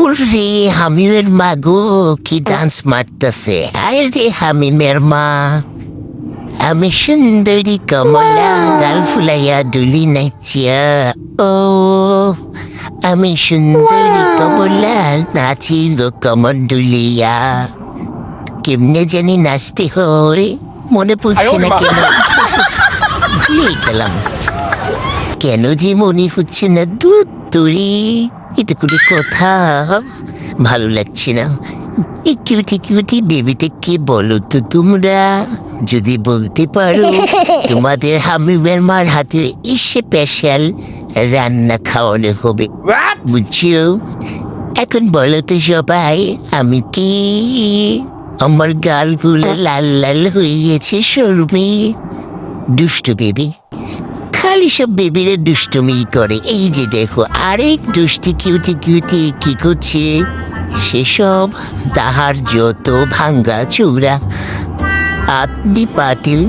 ওরে হামিমের মা গো, কি ডান্স মারতেছে! আয় রে হামিমের মা, আমি সুন্দরী কমলা গাল ফুলাইয়া দুলি নাচিয়া। ও আমি সুন্দরী কমলা নাচি গো কমর দুলিয়া। কেমনে জানি নাচতে হয় মনে পড়ছে না কেন, ভুলে গেলাম। কেন যে মনে হচ্ছে না, দুধ তরি এটা কোনো কথা, ভালো লাগছে না। এই কিউটি কিউটি বেবিতে কি বলো তো তোমরা? যদি বলতে পারো তোমাদের হামিমের মার হাতের স্পেশাল রান্না খাওয়ানো হবে, বুঝছো? এখন বলো তো সবাই, আমি কি? আমার গালগুলো লাল লাল হয়ে গেছে শর্মি। দুষ্টু বেবি, খালি সব বেবিরে দুষ্টুমি করে। এই যে দেখো আরেক দুষ্টি কিউটি কিউটি কি করছে, সেসব তাহার যত ভাঙ্গা চূড়া হান্ডি পাতিল,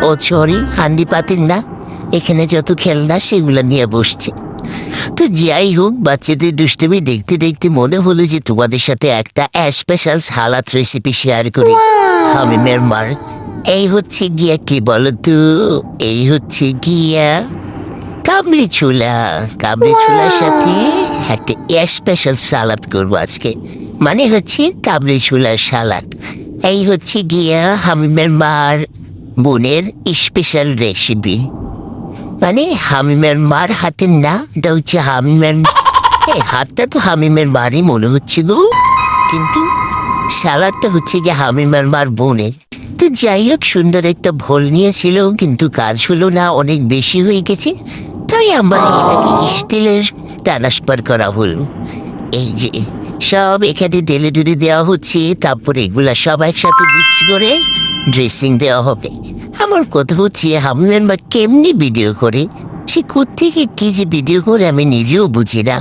ও সরি হান্ডি পাতিল না, এখানে যত খেলনা সেগুলো নিয়ে বসছে। তো যাই হোক, বাচ্চাদের দুষ্টুমি দেখতে দেখতে মনে হলো যে তোমাদের সাথে একটা স্পেশাল সালাদ রেসিপি শেয়ার করি হামিমের মার। এই হচ্ছে গিয়া কি বলো তো, এই হচ্ছে গিয়া কাবলি ছোলা। কাবলি ছোলার সাথে একটা স্পেশাল সালাদ করবো আজকে, মানে হচ্ছে কাবলি ছোলার সালাদ। এই হচ্ছে গিয়া হামিমের মার বোনের স্পেশাল রেসিপি, মানে হামিমের মার হাতের না, এটা হচ্ছে হামিমের হাতটা তো হামিমের মারই মনে হচ্ছে গো, কিন্তু সালাদটা হচ্ছে গিয়ে হামিমের মার বোনের। তো যাই হোক, সুন্দর একটা ভোল নিয়েছিল কিন্তু কাজ হলো না, অনেক বেশি হয়ে গেছে, তাই আমার এটাকে স্টিলের ট্রান্সফার করা হলো। এই যে সব এখানে ঢেলে ডুলে দেওয়া হচ্ছে, তারপরে এগুলা সব একসাথে মিক্স করে ড্রেসিং দেওয়া হবে। আমার কথা হচ্ছে হামিমের মা কেমনি ভিডিও করে, সে কোত্থেকে কি যে ভিডিও করে আমি নিজেও বুঝি না।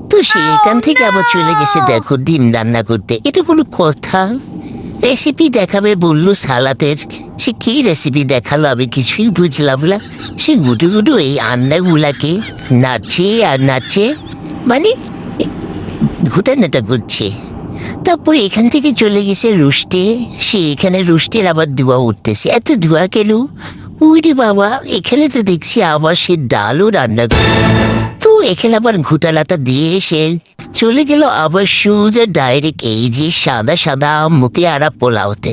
তো সে এখান থেকে আবার চলে গেছে দেখো ডিম রান্না করতে, এটা কোনো কথা? রেসিপি দেখাবে বললো সালাদের, সে কি রেসিপি দেখালো আমি কিছুই বুঝলাম না। সে গুটু গুটু এই আন্নাগুলাকে নাচছে আর নাচছে, মানে ঘুটানাটা ঘুরছে। তারপরে এখান থেকে চলে গেছে রুস্টে, সে এখানে রুস্টের আবার ধোঁয়া উঠতেছে। এত ধোঁয়া কেন? উইরে বাবা, এখানে তো দেখছি আবার সে ডালও রান্না করছে। তো এখানে আবার ঘুটালাটা দিয়ে সে চলে গেল আবার সোজা ডাইরেক্ট এই যে সাদা সাদা মুখে আরা পোলাওতে।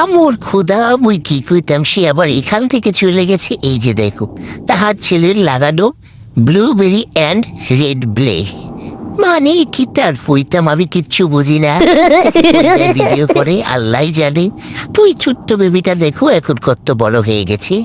আমর খুদা, মুই কি কইতাম, সে আবার এখান থেকে চলে গেছে এই যে দেখো তাহার ছেলের লাগানো ব্লুবেরি অ্যান্ড রেড ব্লে, মানে কি তার পইতাম আমি কিচ্ছু বুঝি না। ভিডিও করে আল্লাহ জানে। তুই ছোট্ট বেবিটা দেখো এখন কত বড় হয়ে গেছে।